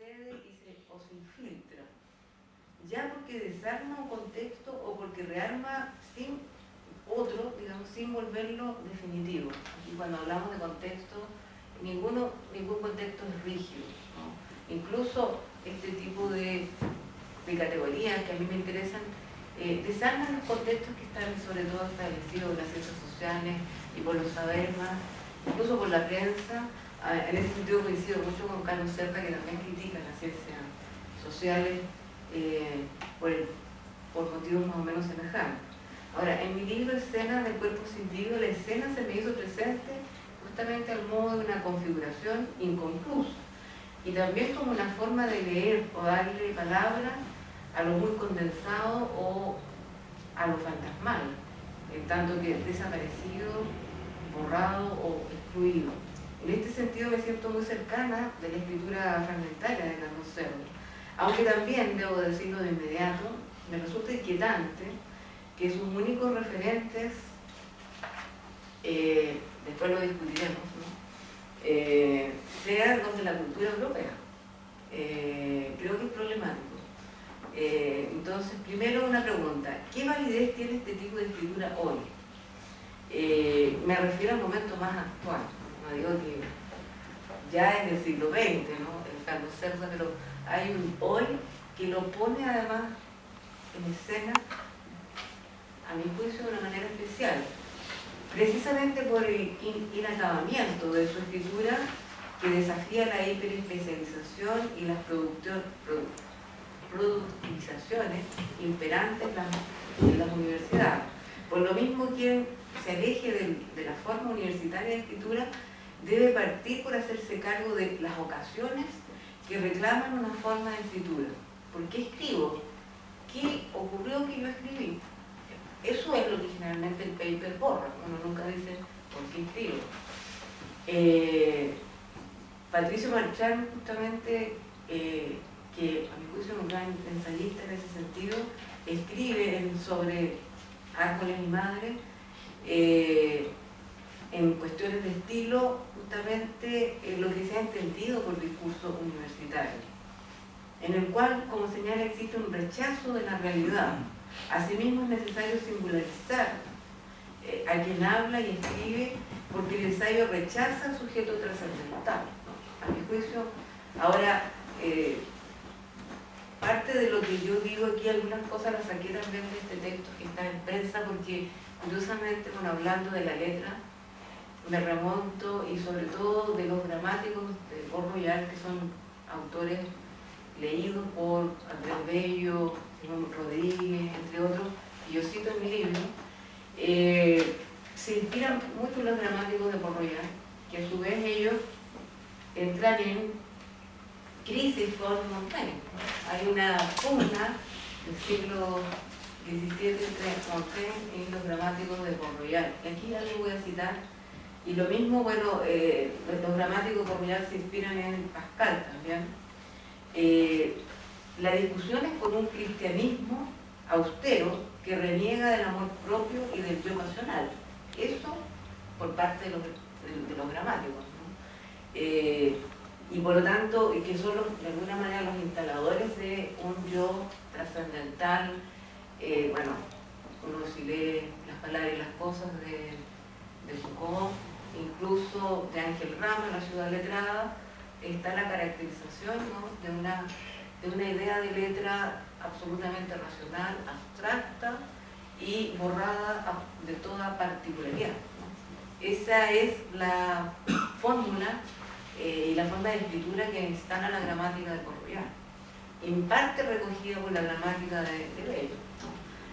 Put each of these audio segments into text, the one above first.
excede o se infiltra, ya porque desarma un contexto o porque rearma sin otro, digamos, sin volverlo definitivo. Aquí cuando hablamos de contexto, ningún contexto es rígido, ¿no? Incluso este tipo de categorías que a mí me interesan desarman los contextos que están sobre todo establecidos en las ciencias sociales y por los saberes más, incluso por la prensa. En ese sentido coincido mucho con Carlos Cerda, que también critica las ciencias sociales por motivos más o menos semejantes. Ahora, en mi libro Escenas del cuerpo científico, la escena se me hizo presente justamente al modo de una configuración inconclusa y también como una forma de leer o darle palabra a lo muy condensado o a lo fantasmal, en tanto que desaparecido, borrado o excluido. En este sentido me siento muy cercana de la escritura fragmentaria de Carlos Cerda, aunque también, debo decirlo de inmediato, me resulta inquietante que sus únicos referentes, después lo discutiremos, ¿no? Sean los de la cultura europea. Creo que es problemático. Entonces, primero una pregunta: ¿qué validez tiene este tipo de escritura hoy? Me refiero al momento más actual, no digo que ya es del siglo XX, ¿no? El Carlos Cerda, pero hay un hoy que lo pone además en escena, a mi juicio, de una manera especial, precisamente por el inacabamiento de su escritura, que desafía la hiperespecialización y las productivizaciones imperantes en las universidades. Por lo mismo, quien se aleje de la forma universitaria de escritura debe partir por hacerse cargo de las ocasiones que reclaman una forma de escritura. ¿Por qué escribo? ¿Qué ocurrió que yo escribí? Eso es lo que generalmente el paper borra. Uno nunca dice por qué escribo. Patricio Marchán, justamente, que a mi juicio es un gran ensayista en ese sentido, escribe sobre Árboles y Madre, en cuestiones de estilo, justamente lo que se ha entendido por discurso universitario, en el cual, como señala, existe un rechazo de la realidad. Asimismo, es necesario singularizar a quien habla y escribe, porque el ensayo rechaza al sujeto trascendental, ¿no? A mi juicio, ahora, parte de lo que yo digo aquí, algunas cosas las saqué también de este texto que está en prensa, porque curiosamente, bueno, hablando de la letra, me remonto, y sobre todo de los dramáticos de Port Royal, que son autores leídos por Andrés Bello, Simón Rodríguez, entre otros, que yo cito en mi libro. Se inspiran mucho los dramáticos de Port Royal, que a su vez ellos entran en crisis con Montaigne. Hay una pugna del siglo XVII entre Montaigne y los dramáticos de Port Royal. Y aquí ya les voy a citar. Y lo mismo, bueno, los dramáticos de Port Royal se inspiran en Pascal también. La discusión es por un cristianismo austero que reniega del amor propio y del yo pasional. Eso por parte de los gramáticos, ¿no? Y por lo tanto, que son de alguna manera los instaladores de un yo trascendental. Bueno, uno si lee Las palabras y las cosas de Foucault, incluso de Ángel Rama, La ciudad letrada, está la caracterización, ¿no?, de una idea de letra absolutamente racional, abstracta y borrada de toda particularidad, ¿no? Esa es la fórmula y la forma de escritura que instala la gramática de Port Royal, en parte recogida por la gramática de Bello, ¿no?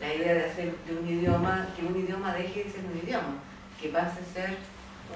La idea de hacer de un idioma, que un idioma deje de ser un idioma, que pase a ser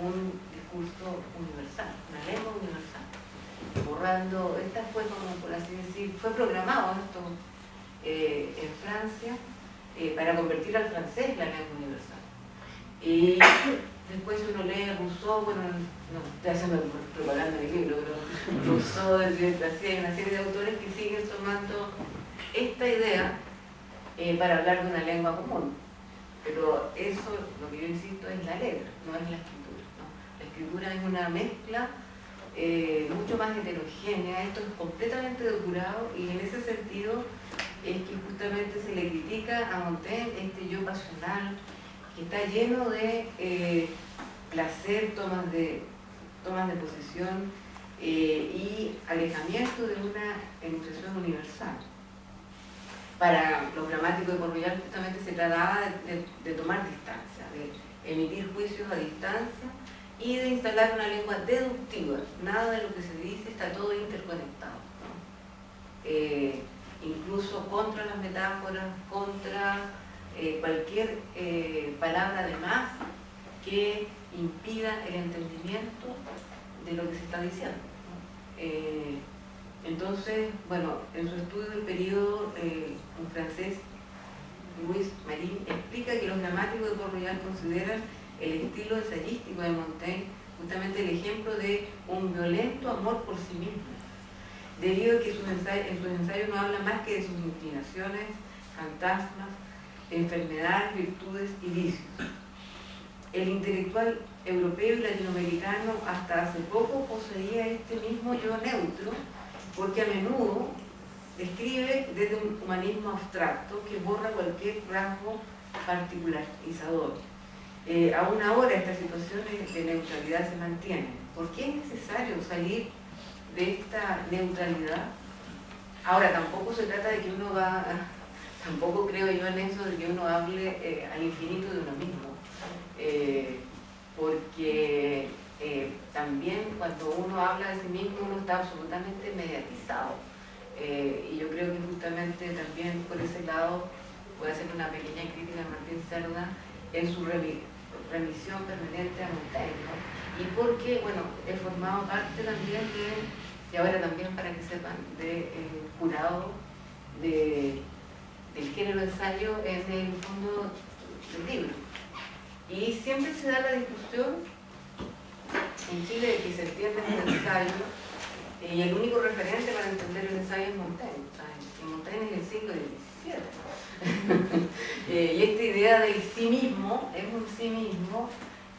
un discurso universal, una lengua universal. Borrando, esta fue como, por así decir, fue programado esto en Francia para convertir al francés en la lengua universal. Y después uno lee Rousseau, bueno, no estoy haciendo propaganda del libro, pero Rousseau, hay una serie de autores que siguen tomando esta idea para hablar de una lengua común. Pero eso, lo que yo insisto, es la letra, no es la escritura, ¿no? La escritura es una mezcla mucho más heterogénea. Esto es completamente depurado, y en ese sentido es que justamente se le critica a Montaigne este yo pasional que está lleno de placer, tomas de posesión y alejamiento de una enunciación universal. Para los gramáticos de Port-Royal justamente se trataba de tomar distancia, de emitir juicios a distancia y de instalar una lengua deductiva. Nada de lo que se dice está todo interconectado, ¿no? Incluso contra las metáforas, contra cualquier palabra de más que impida el entendimiento de lo que se está diciendo, ¿no? Entonces, bueno, en su estudio del periodo, un francés, Louis Marin, explica que los gramáticos de Port-Royal consideran el estilo ensayístico de Montaigne justamente el ejemplo de un violento amor por sí mismo, debido a que en sus ensayos no habla más que de sus inclinaciones, fantasmas, enfermedades, virtudes y vicios. El intelectual europeo y latinoamericano hasta hace poco poseía este mismo yo neutro, porque a menudo describe desde un humanismo abstracto que borra cualquier rasgo particularizador. Aún ahora estas situaciones de neutralidad se mantienen. ¿Por qué es necesario salir de esta neutralidad? Ahora, tampoco se trata de que uno tampoco creo yo en eso de que uno hable al infinito de uno mismo, porque también cuando uno habla de sí mismo uno está absolutamente mediatizado, y yo creo que justamente también por ese lado voy a hacer una pequeña crítica a Martín Cerda en su remisión permanente a Montaigne, ¿no? Y porque, bueno, he formado parte también y ahora también para que sepan, del jurado del género ensayo en el fondo del libro. Y siempre se da la discusión en Chile de que se entiende el ensayo, y el único referente para entender el ensayo es Montaigne. Y Montaigne es del siglo XVII. Y esta idea del sí mismo es un sí mismo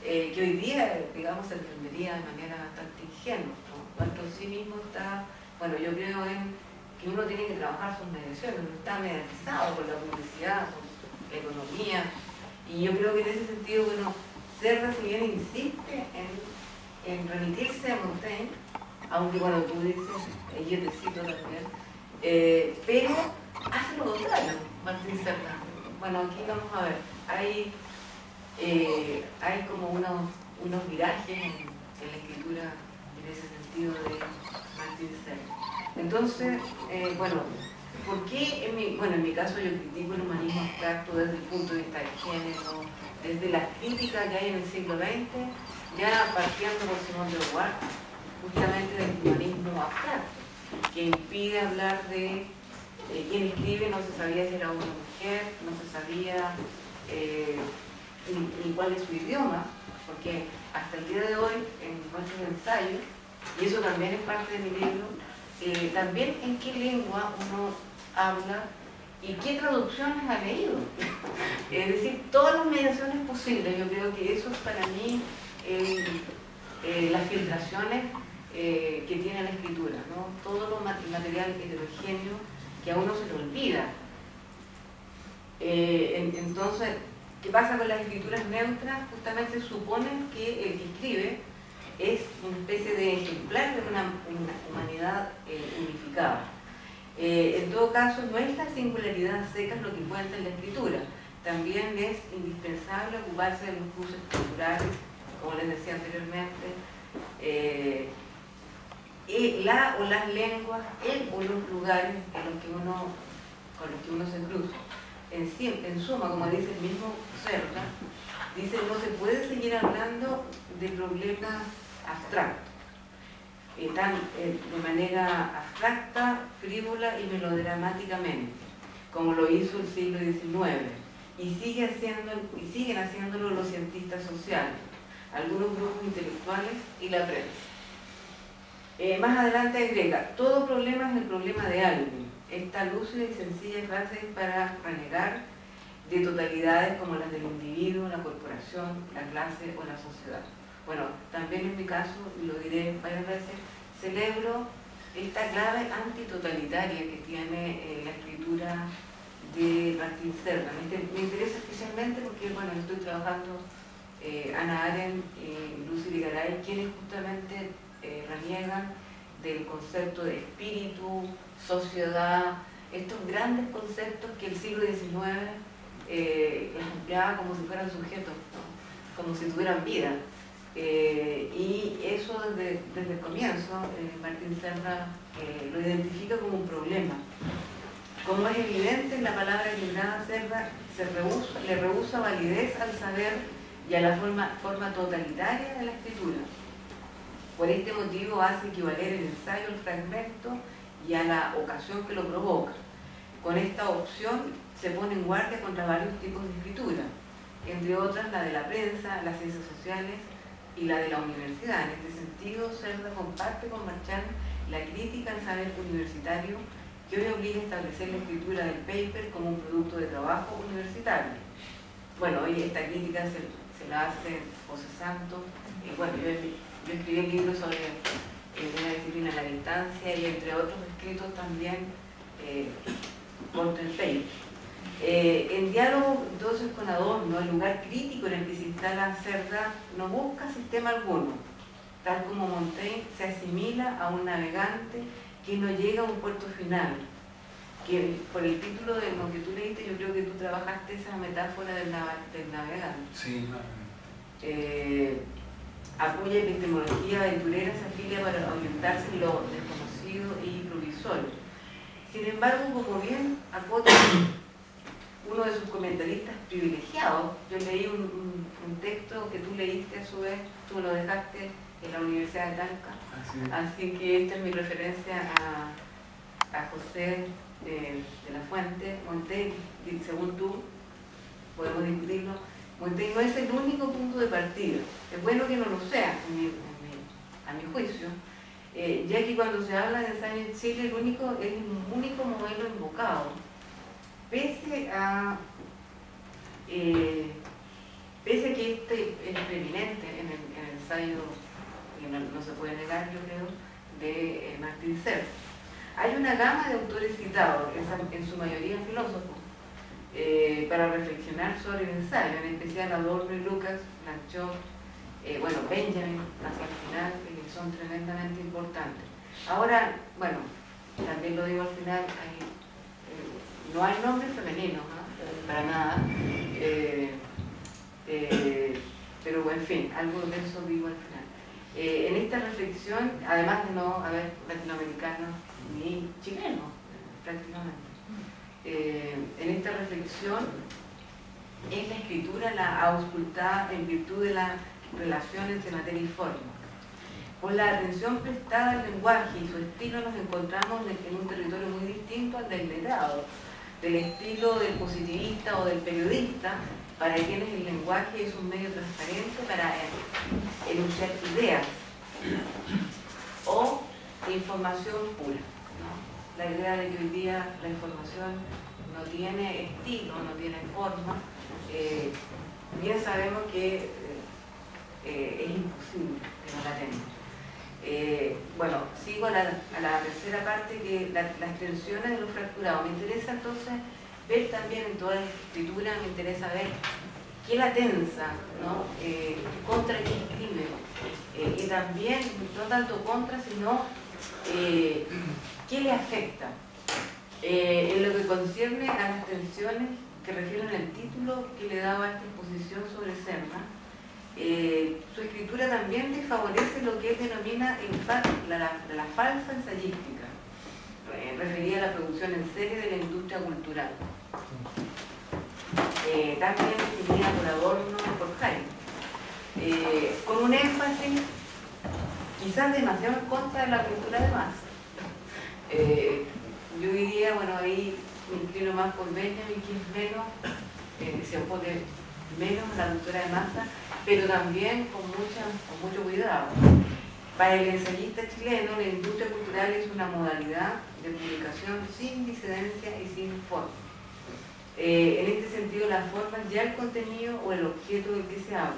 que hoy día, digamos, se entendería de manera bastante ingenua, ¿no? Nuestro sí mismo está, bueno, yo creo en que uno tiene que trabajar sus mediaciones, uno está mediatizado por la publicidad, por la economía, y yo creo que en ese sentido, bueno, Cerda, si bien insiste en remitirse a Montaigne, aunque bueno, tú dices, yo te cito también, pero hace lo contrario, Martín Cerda. Bueno, aquí vamos a ver, hay como unos virajes en la escritura en ese sentido de Martín Cerda. Entonces, bueno, ¿por qué en mi caso yo critico el humanismo abstracto desde el punto de vista del género, desde la crítica que hay en el siglo XX, ya partiendo por Simón de Beauvoir, justamente del humanismo abstracto, que impide hablar de quien escribe, no se sabía si era una mujer, no se sabía ni cuál es su idioma, porque hasta el día de hoy en nuestros ensayos, y eso también es parte de mi libro, también en qué lengua uno habla y qué traducciones ha leído. Es decir, todas las mediaciones posibles. Yo creo que eso es para mí las filtraciones que tiene la escritura, ¿no? Todo lo material heterogéneo que a uno se le olvida. Entonces, ¿qué pasa con las escrituras neutras? Justamente suponen que el que escribe es una especie de ejemplar de una humanidad unificada. En todo caso, no es la singularidad seca lo que cuenta en la escritura. También es indispensable ocuparse de los cruces culturales, como les decía anteriormente, o las lenguas o los lugares con los que uno se cruza. En suma, como dice el mismo Cerda, dice, no se puede seguir hablando de problemas abstractos, de manera abstracta, frívola y melodramáticamente, como lo hizo el siglo XIX, y siguen haciéndolo los cientistas sociales, algunos grupos intelectuales y la prensa. Más adelante agrega, todo problema es el problema de alguien. Esta lúcida y sencilla frase es para renegar de totalidades como las del individuo, la corporación, la clase o la sociedad. Bueno, también en mi caso, y lo diré varias veces, celebro esta clave antitotalitaria que tiene la escritura de Martín Serra. Me interesa especialmente porque, bueno, estoy trabajando Hannah Arendt y Lucy Irigaray, quienes justamente reniegan del concepto de espíritu, sociedad, estos grandes conceptos que el siglo XIX las empleaba como si fueran sujetos, ¿no? Como si tuvieran vida. Y eso desde el comienzo, Martín Serra lo identifica como un problema. Como es evidente, la palabra librada Serra le rehúsa validez al saber y a la forma totalitaria de la escritura. Por este motivo hace equivaler el ensayo al fragmento y a la ocasión que lo provoca. Con esta opción se pone en guardia contra varios tipos de escritura, entre otras la de la prensa, las ciencias sociales y la de la universidad. En este sentido, Serra comparte con Marchand la crítica al saber universitario que hoy obliga a establecer la escritura del paper como un producto de trabajo universitario. Bueno, hoy esta crítica se la hace José Santos. Bueno, yo escribí el libro sobre una disciplina a la distancia y entre otros escritos también contra el paper. En diálogo entonces con Adorno, el lugar crítico en el que se instala Serra no busca sistema alguno, tal como Montaigne se asimila a un navegante que no llega a un puerto final, que por el título de lo que tú leíste, yo creo que tú trabajaste esa metáfora del navegante. Sí, apoya epistemología aventurera, se afilia para orientarse en lo desconocido y provisorio. Sin embargo, como bien acota uno de sus comentaristas privilegiados, yo leí un texto que tú leíste a su vez, tú lo dejaste en la Universidad de Talca, así que esta es mi referencia a José de la Fuente. Montaigne, según tú, podemos discutirlo, Montaigne no es el único punto de partida. Es bueno que no lo sea, a mi juicio, ya que cuando se habla de ensayo en Chile, es el único modelo invocado, pese a que este es preeminente en el ensayo, que no se puede negar, yo creo, de Martín Serra. Hay una gama de autores citados, en su mayoría filósofos, para reflexionar sobre el ensayo, en especial Adorno y Lucas, Blanchot, bueno, Benjamin, hacia el final, que son tremendamente importantes. Ahora, bueno, también lo digo al final, no hay nombres femeninos, ¿no? Para nada, pero bueno, en fin, algo de eso digo al final. En esta reflexión, además de no haber latinoamericanos ni chilenos, prácticamente, en esta reflexión es la escritura la auscultada en virtud de la relación entre materia y forma. Con la atención prestada al lenguaje y su estilo nos encontramos en un territorio muy distinto al del letrado, del estilo del positivista o del periodista, para quienes el lenguaje es un medio transparente para enunciar ideas o información pura, ¿no? La idea de que hoy día la información no tiene estilo, no tiene forma, bien sabemos que es imposible que no la tenga. Bueno, sigo a la tercera parte, que las tensiones de lo fracturado. Me interesa entonces ver también en toda la escritura, me interesa ver qué la tensa, ¿no? Contra qué escribe, y también no tanto contra, sino qué le afecta. En lo que concierne a las tensiones que refieren al título que le daba a esta exposición sobre Serra, su escritura también desfavorece lo que él denomina la falsa ensayística, referida a la producción en serie de la industria cultural, también definida por Adorno y por Hayek, con un énfasis quizás demasiado en contra de la cultura de masa. Yo diría, bueno, ahí me inclino más por Benjamin, que es menos, se opone menos a la cultura de masa, pero también con mucho cuidado. Para el ensayista chileno, la industria cultural es una modalidad de publicación sin disidencia y sin forma. En este sentido, la forma es ya el contenido o el objeto del que se habla.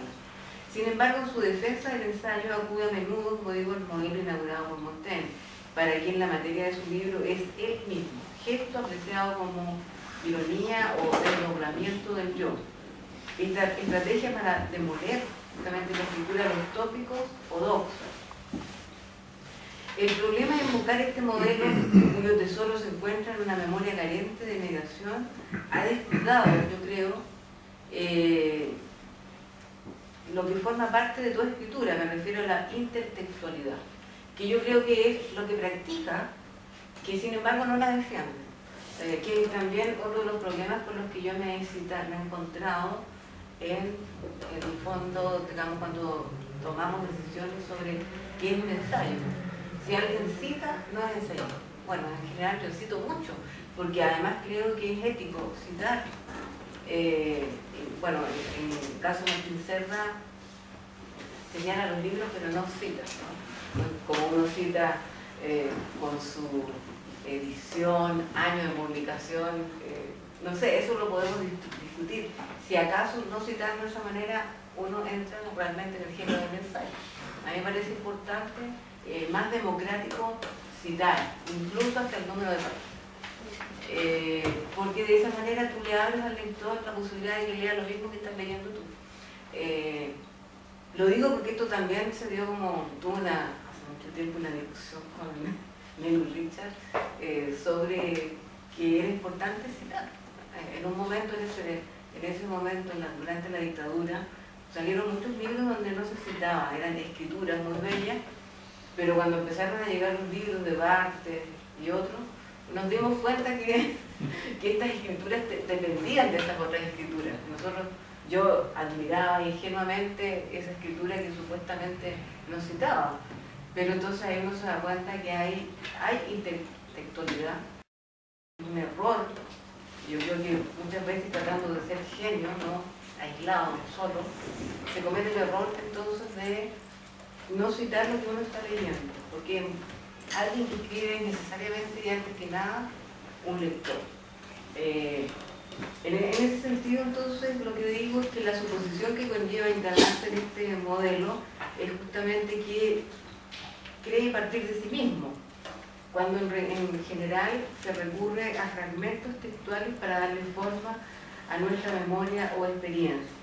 Sin embargo, en su defensa del ensayo acude a menudo, como digo, el modelo inaugurado por Montaigne, para quien la materia de su libro es él mismo, gesto apreciado como ironía o desdoblamiento del yo. Esta estrategia para demoler justamente la escritura de los tópicos o doxos. El problema de invocar este modelo, cuyo tesoro se encuentra en una memoria carente de mediación, ha descuidado, yo creo, lo que forma parte de toda escritura, me refiero a la intertextualidad, que yo creo que es lo que practica, que sin embargo no la defiende, que es también otro de los problemas con los que yo me he encontrado en el fondo, digamos, cuando tomamos decisiones sobre qué es un ensayo. Si alguien cita, no es ensayo. Bueno, en general yo cito mucho, porque además creo que es ético citar. Bueno, en el caso de Martín Cerda, señala los libros, pero no cita, ¿no? Como uno cita con su edición, año de publicación, no sé, eso lo podemos discutir. Si acaso no citarlo de esa manera, uno entra realmente en el género del ensayo. A mí me parece importante, más democrático, citar, incluso hasta el número de páginas. Porque de esa manera tú le abres al lector la posibilidad de que lea lo mismo que estás leyendo tú. Lo digo porque esto también se dio como, tuve hace mucho tiempo una discusión con Nelly Richard sobre que era importante citar. En un momento, en ese momento, durante la dictadura, salieron muchos libros donde no se citaba, eran escrituras muy bellas, pero cuando empezaron a llegar los libros de Barthes y otros, nos dimos cuenta que estas escrituras dependían de esas otras escrituras. Yo admiraba ingenuamente esa escritura que supuestamente no citaba, pero entonces ahí uno se da cuenta que hay intertextualidad, un error. Yo creo que muchas veces tratando de ser genio, ¿no? Aislado, solo, se comete el error entonces de no citar lo que uno está leyendo, porque alguien que escribe necesariamente y antes que nada un lector. En ese sentido, entonces, lo que digo es que la suposición que conlleva instalarse en este modelo es justamente que cree partir de sí mismo, cuando en general se recurre a fragmentos textuales para darle forma a nuestra memoria o experiencia.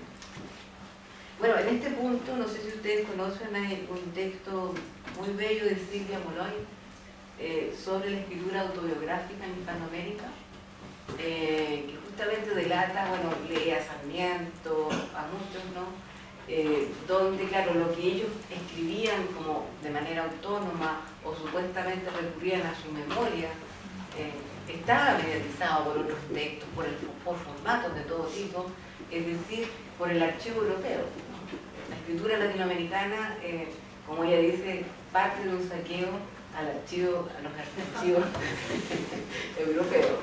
Bueno, en este punto, no sé si ustedes conocen, hay un texto muy bello de Silvia Molloy sobre la escritura autobiográfica en Hispanoamérica, que justamente delata, bueno, lee a Sarmiento, a muchos, ¿no? Donde, claro, lo que ellos escribían como de manera autónoma o supuestamente recurrían a su memoria, estaba mediatizado por otros textos, por formatos de todo tipo, es decir, por el archivo europeo, ¿no? La escritura latinoamericana, como ella dice, parte de un saqueo a los archivos europeos.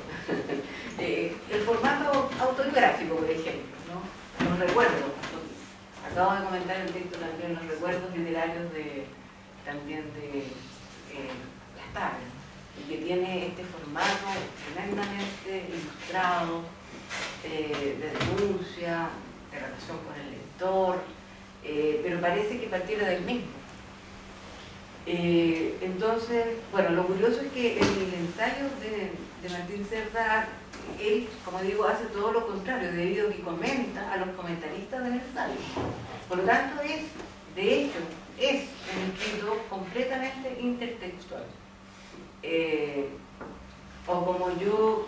El formato autobiográfico, por ejemplo, ¿no? Los recuerdos. Acabo de comentar el texto también, los recuerdos literarios también de Las Tablas, y que tiene este formato tremendamente ilustrado, de denuncia, de relación con el lector, pero parece que partiera del mismo. Entonces, bueno, lo curioso es que en el ensayo de Martín Cerda, él, como digo, hace todo lo contrario, debido a que comenta a los comentaristas del ensayo. Por lo tanto, de hecho, es un escrito completamente intertextual. O como yo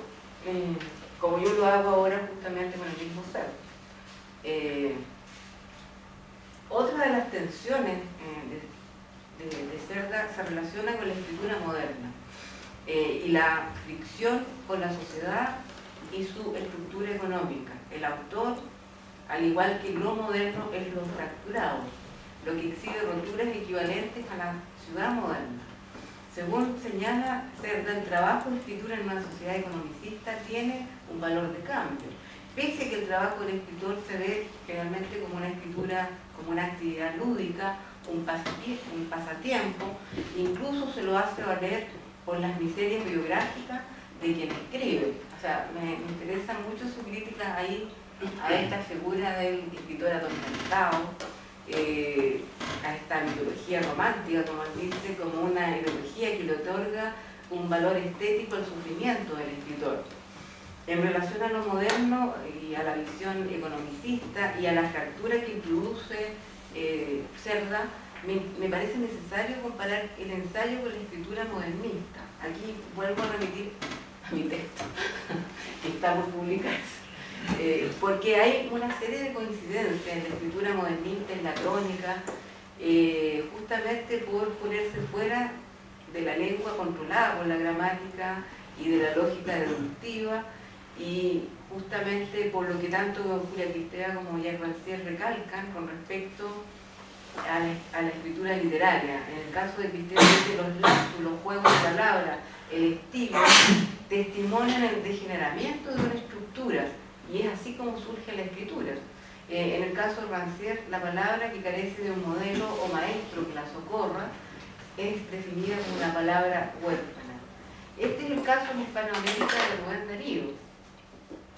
lo hago ahora justamente con el mismo ser. Otra de las tensiones de Cerda se relaciona con la escritura moderna y la fricción con la sociedad y su estructura económica. El autor, al igual que lo moderno, es lo fracturado, lo que exhibe roturas equivalentes a la ciudad moderna. Según señala Cerda, el trabajo de escritura en una sociedad economicista tiene un valor de cambio, pese a que el trabajo del escritor se ve generalmente como una escritura, como una actividad lúdica, un pasatiempo, incluso se lo hace valer por las miserias biográficas de quien escribe. O sea, me interesa mucho su crítica ahí a esta figura del escritor atormentado, a esta mitología romántica, como él dice, como una ideología que le otorga un valor estético al sufrimiento del escritor. En relación a lo moderno y a la visión economicista y a la fractura que introduce Cerda, me parece necesario comparar el ensayo con la escritura modernista. Aquí vuelvo a remitir a mi texto, que está por publicarse. Porque hay una serie de coincidencias en la escritura modernista, en la crónica, justamente por ponerse fuera de la lengua controlada por la gramática y de la lógica deductiva, y justamente por lo que tanto Julia Quistea como Jacques Rancière recalcan con respecto a la escritura literaria. En el caso de Quistea dice los lapsus, los juegos de palabras, el estilo, testimonian el degeneramiento de una estructura, y es así como surge la escritura. En el caso de Rancière, la palabra que carece de un modelo o maestro que la socorra es definida como una palabra huérfana. Este es el caso en Hispanoamérica de Rubén Darío,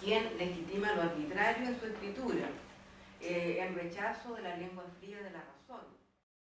quien legitima lo arbitrario en su escritura, en rechazo de la lengua fría de la razón.